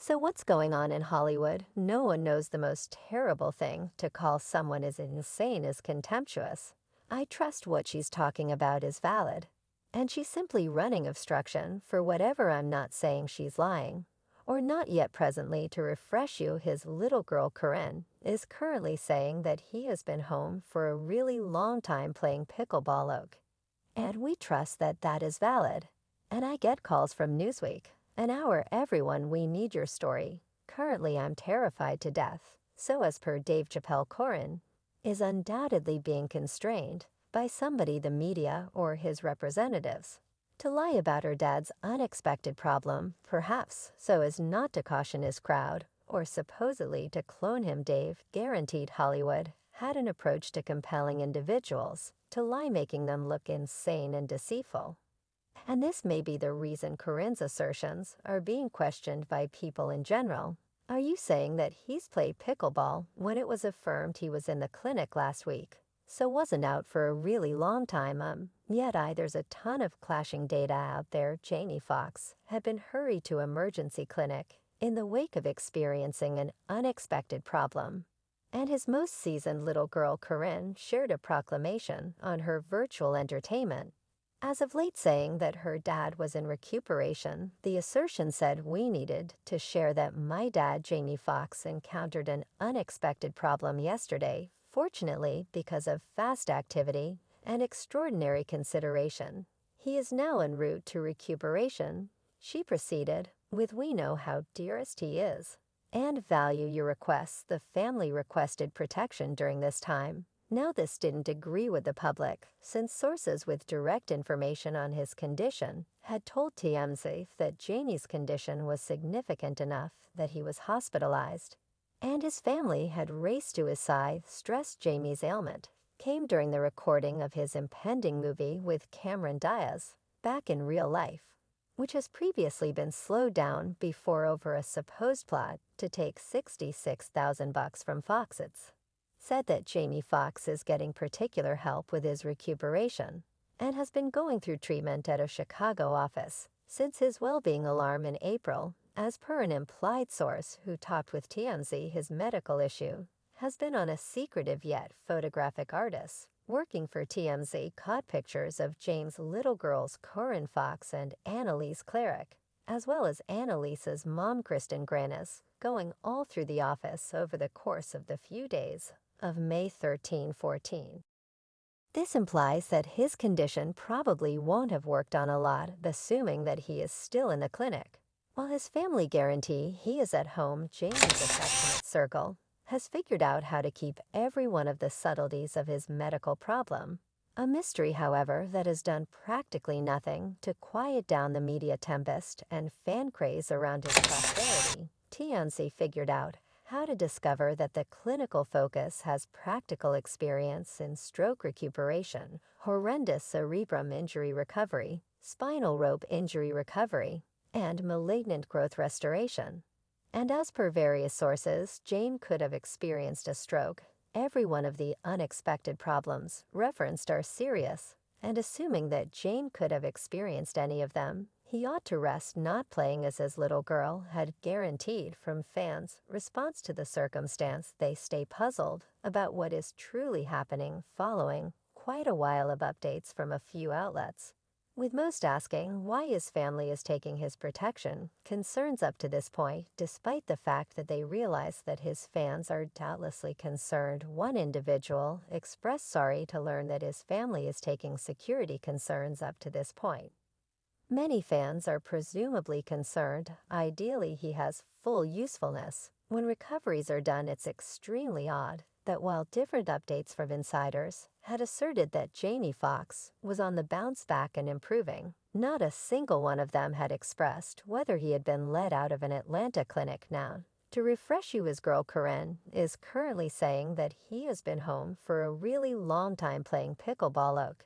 So, what's going on in Hollywood? No one knows the most terrible thing to call someone as insane as contemptuous. I trust what she's talking about is valid. And she's simply running obstruction for whatever I'm not saying she's lying. Or not yet presently to refresh you, his little girl Corinne is currently saying that he has been home for a really long time playing pickleball oak. And we trust that that is valid. And I get calls from Newsweek. An hour, everyone, we need your story. Currently, I'm terrified to death. So, as per Dave Chappelle, Corinne is undoubtedly being constrained by somebody, the media or his representatives, to lie about her dad's unexpected problem, perhaps so as not to caution his crowd, or supposedly to clone him. Dave guaranteed Hollywood had an approach to compelling individuals to lie, making them look insane and deceitful. And this may be the reason Corinne's assertions are being questioned by people in general. Are you saying that he's played pickleball when it was affirmed he was in the clinic last week, so wasn't out for a really long time? There's a ton of clashing data out there. Corinne Foxx had been hurried to emergency clinic in the wake of experiencing an unexpected problem. And his most seasoned little girl Corinne shared a proclamation on her virtual entertainment as of late saying that her dad was in recuperation. The assertion said, "We needed to share that my dad, Jamie Foxx, encountered an unexpected problem yesterday. Fortunately, because of fast activity and extraordinary consideration, he is now en route to recuperation." She proceeded with, "We know how dearest he is and value your requests. The family requested protection during this time." Now, this didn't agree with the public, since sources with direct information on his condition had told TMZ that Jamie's condition was significant enough that he was hospitalized. And his family had raced to his side. Stressed Jamie's ailment came during the recording of his impending movie with Cameron Diaz, Back in Real Life, which has previously been slowed down before over a supposed plot to take $66,000 from Fox. It's said that Jamie Foxx is getting particular help with his recuperation and has been going through treatment at a Chicago office since his well-being alarm in April. As per an implied source who talked with TMZ, his medical issue has been on a secretive yet photographic artist working for TMZ caught pictures of James' little girls Corinne Foxx and Annalise Cleric, as well as Annalise's mom Kristen Granis, going all through the office over the course of the few days of May 13-14. This implies that his condition probably won't have worked on a lot, assuming that he is still in the clinic. While his family guarantee he is at home, Jamie's affectionate circle has figured out how to keep every one of the subtleties of his medical problem a mystery, however, that has done practically nothing to quiet down the media tempest and fan craze around his prosperity. TMZ figured out how to discover that the clinical focus has practical experience in stroke recuperation, horrendous cerebrum injury recovery, spinal rope injury recovery, and malignant growth restoration. And as per various sources, Jane could have experienced a stroke. Every one of the unexpected problems referenced are serious, and assuming that Jane could have experienced any of them, he ought to rest not playing as his little girl had guaranteed. From fans' response to the circumstance, they stay puzzled about what is truly happening following quite a while of updates from a few outlets, with most asking why his family is taking his protection concerns up to this point, despite the fact that they realize that his fans are doubtlessly concerned. One individual expressed sorry to learn that his family is taking security concerns up to this point. Many fans are presumably concerned. Ideally, he has full usefulness. When recoveries are done, it's extremely odd that while different updates from insiders had asserted that Jamie Foxx was on the bounce back and improving, not a single one of them had expressed whether he had been let out of an Atlanta clinic. Now, to refresh you, his girl Corinne is currently saying that he has been home for a really long time playing pickleball oak.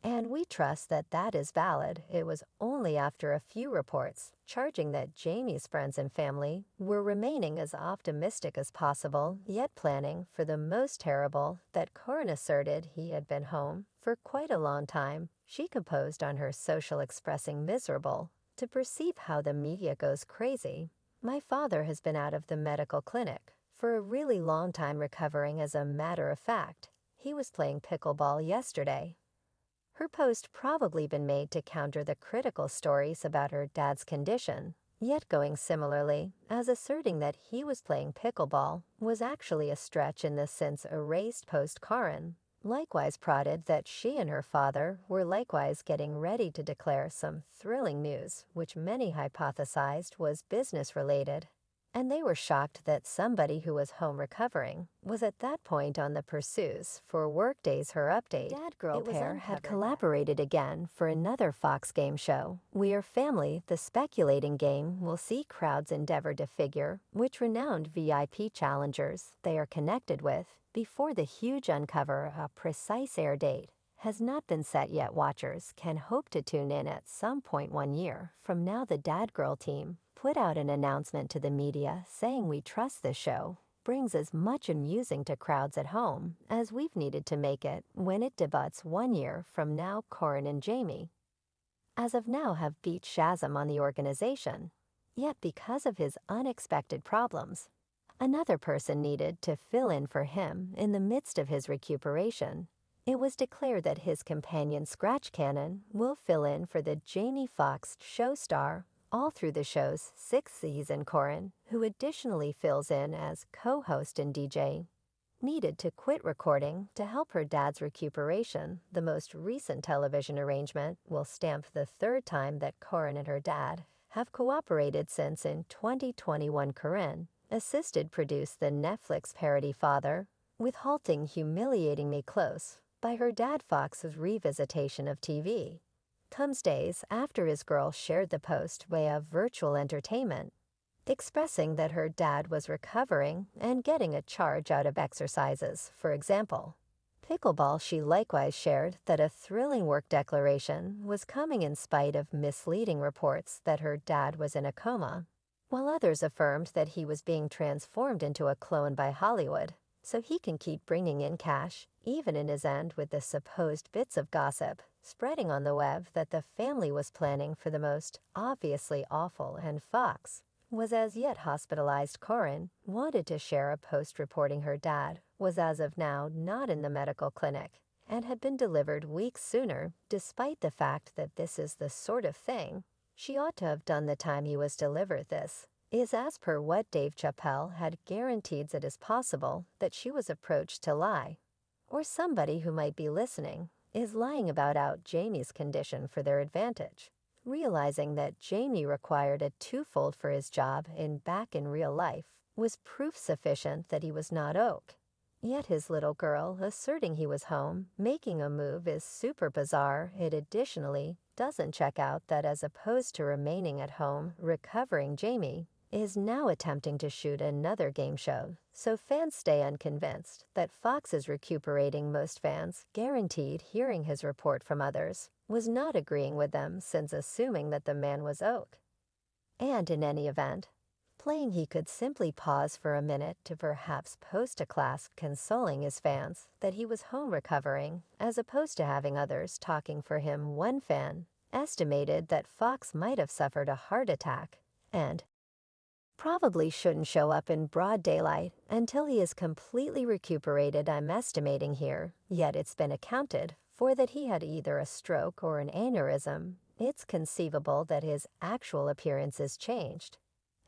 And we trust that that is valid. It was only after a few reports charging that Jamie's friends and family were remaining as optimistic as possible, yet planning for the most terrible, that Corinne asserted he had been home for quite a long time. She composed on her social expressing miserable to perceive how the media goes crazy. My father has been out of the medical clinic for a really long time recovering. As a matter of fact, he was playing pickleball yesterday. Her post probably been made to counter the critical stories about her dad's condition, yet going similarly, as asserting that he was playing pickleball was actually a stretch in the since erased post. Corinne likewise prodded that she and her father were likewise getting ready to declare some thrilling news which many hypothesized was business-related, and they were shocked that somebody who was home recovering was at that point on the pursues for Workday's Her Update. Dad-girl pair had collaborated again for another Fox game show, We Are Family. The speculating game will see crowds endeavor to figure which renowned VIP challengers they are connected with before the huge uncover. A precise air date has not been set yet. Watchers can hope to tune in at some point 1 year from now. The Dad Girl team put out an announcement to the media saying, "We trust this show brings as much amusing to crowds at home as we've needed to make it when it debuts 1 year from now." Corinne and Jamie, as of now, have beat Shazam on the organization. Yet because of his unexpected problems, another person needed to fill in for him in the midst of his recuperation. It was declared that his companion Scratch Cannon will fill in for the Jamie Foxx show star all through the show's 6th season. Corinne, who additionally fills in as co-host and DJ, needed to quit recording to help her dad's recuperation. The most recent television arrangement will stamp the 3rd time that Corinne and her dad have cooperated since in 2021. Corinne assisted produce the Netflix parody Father, with halting humiliating me close by her dad. Fox's revisitation of TV comes days after his girl shared the post via virtual entertainment, expressing that her dad was recovering and getting a charge out of exercises, for example, pickleball. She likewise shared that a thrilling work declaration was coming in spite of misleading reports that her dad was in a coma, while others affirmed that he was being transformed into a clone by Hollywood so he can keep bringing in cash, even in his end with the supposed bits of gossip spreading on the web that the family was planning for the most obviously awful and Fox was as yet hospitalized. Corinne wanted to share a post reporting her dad was as of now not in the medical clinic and had been delivered weeks sooner, despite the fact that this is the sort of thing she ought to have done the time he was delivered. This is as per what Dave Chappelle had guaranteed. It is possible that she was approached to lie, or somebody who might be listening is lying about out Jamie's condition for their advantage, realizing that Jamie required a twofold for his job back in real life was proof sufficient that he was not Oak. Yet his little girl asserting he was home making a move is super bizarre. It additionally doesn't check out that as opposed to remaining at home recovering, Jamie is now attempting to shoot another game show, so fans stay unconvinced that Fox is recuperating. Most fans guaranteed hearing his report from others was not agreeing with them, since assuming that the man was Oak. And in any event, playing he could simply pause for a minute to perhaps post a class consoling his fans that he was home recovering, as opposed to having others talking for him. One fan estimated that Fox might have suffered a heart attack and probably shouldn't show up in broad daylight until he is completely recuperated. I'm estimating here, yet it's been accounted for that he had either a stroke or an aneurysm. It's conceivable that his actual appearance is changed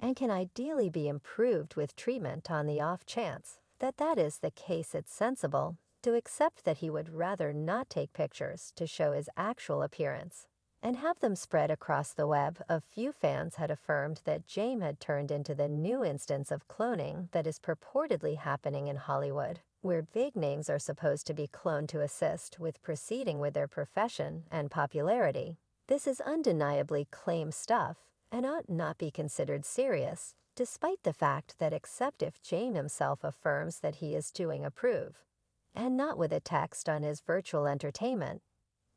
and can ideally be improved with treatment. On the off chance that that is the case, it's sensible to accept that he would rather not take pictures to show his actual appearance and have them spread across the web. A few fans had affirmed that James had turned into the new instance of cloning that is purportedly happening in Hollywood, where big names are supposed to be cloned to assist with proceeding with their profession and popularity. This is undeniably claim stuff and ought not be considered serious, despite the fact that except if James himself affirms that he is doing approve, and not with a text on his virtual entertainment,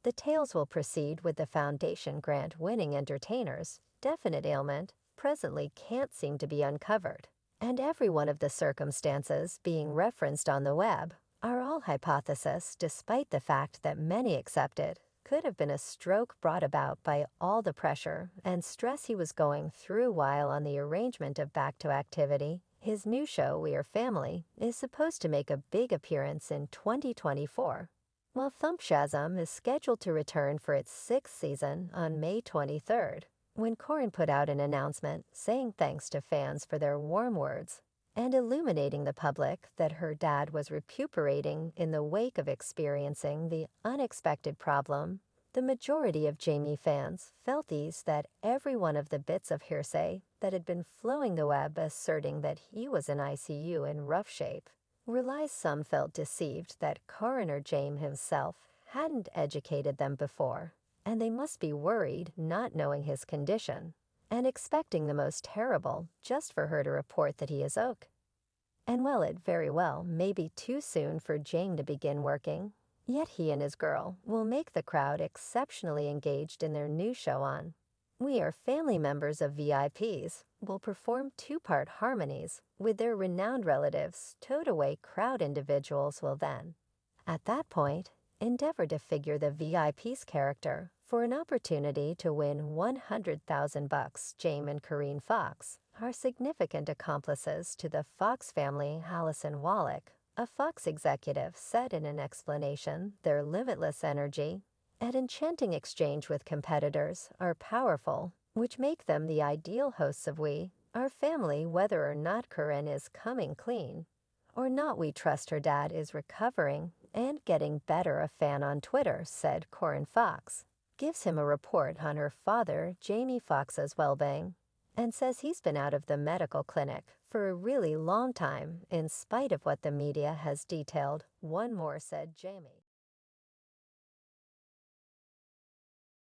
the tales will proceed with the foundation grant-winning entertainers. Definite ailment presently can't seem to be uncovered, and every one of the circumstances being referenced on the web are all hypothesis, despite the fact that many accepted could have been a stroke brought about by all the pressure and stress he was going through while on the arrangement of Back to Activity. His new show, We Are Family, is supposed to make a big appearance in 2024, while Thump Shazam is scheduled to return for its sixth season on May 23rd, when Corinne put out an announcement saying thanks to fans for their warm words and illuminating the public that her dad was recuperating in the wake of experiencing the unexpected problem. The majority of Jamie fans felt ease that every one of the bits of hearsay that had been flowing the web asserting that he was in ICU in rough shape were lies. Some felt deceived that coroner James himself hadn't educated them before, and they must be worried not knowing his condition and expecting the most terrible just for her to report that he is OK. And while it very well may be too soon for Jane to begin working, yet he and his girl will make the crowd exceptionally engaged in their new show on We Are Family. Members of VIPs will perform two-part harmonies with their renowned relatives. Towed away crowd individuals will then, at that point, endeavor to figure the VIP's character for an opportunity to win $100,000. James and Corinne Foxx are significant accomplices to the Fox family. Allison Wallach, a Fox executive, said in an explanation, their limitless energy and enchanting exchange with competitors are powerful, which make them the ideal hosts of We Are Family. Whether or not Corinne is coming clean or not, we trust her dad is recovering and getting better. A fan on Twitter said Corinne Foxx gives him a report on her father, Jamie Foxx's well-being, and says he's been out of the medical clinic for a really long time in spite of what the media has detailed. One more said Jamie.